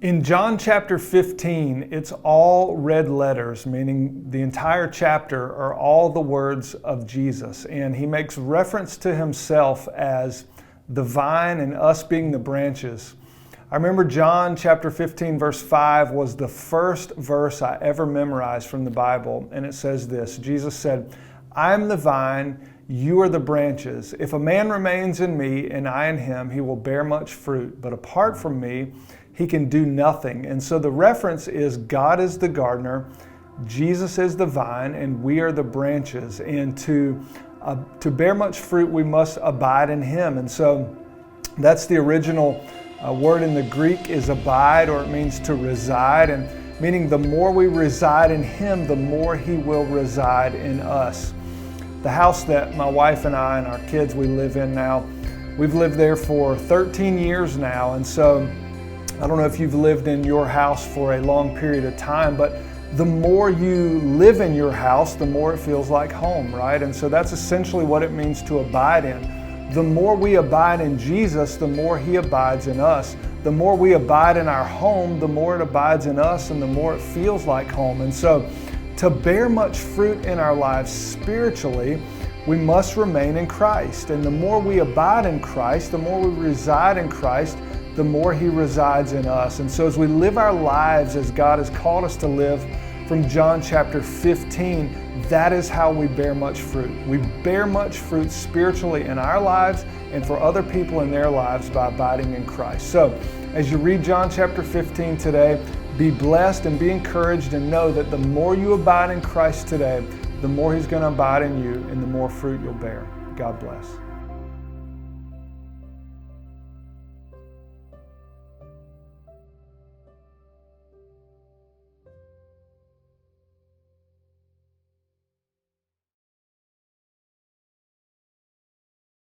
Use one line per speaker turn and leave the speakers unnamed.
In John chapter 15, it's all red letters, meaning the entire chapter are all the words of Jesus. And he makes reference to himself as the vine and us being the branches. I remember John chapter 15, verse 5 was the first verse I ever memorized from the Bible. And it says this, Jesus said, "I am the vine, you are the branches. If a man remains in me and I in him, he will bear much fruit. But apart from me, he can do nothing." And so the reference is God is the gardener, Jesus is the vine, and we are the branches. And to bear much fruit, we must abide in him. And so that's the original word in the Greek is abide, or it means to reside, and meaning the more we reside in him, the more he will reside in us. The house that my wife and I and our kids we live in now, we've lived there for 13 years now. And so I don't know if you've lived in your house for a long period of time, but the more you live in your house, the more it feels like home, right? And so that's essentially what it means to abide in. The more we abide in Jesus, the more he abides in us. The more we abide in our home, the more it abides in us and the more it feels like home. And so to bear much fruit in our lives spiritually, we must remain in Christ. And the more we abide in Christ, the more we reside in Christ, the more he resides in us. And so as we live our lives as God has called us to live from John chapter 15, that is how we bear much fruit. We bear much fruit spiritually in our lives and for other people in their lives by abiding in Christ. So as you read John chapter 15 today, be blessed and be encouraged and know that the more you abide in Christ today, the more he's going to abide in you and the more fruit you'll bear. God bless.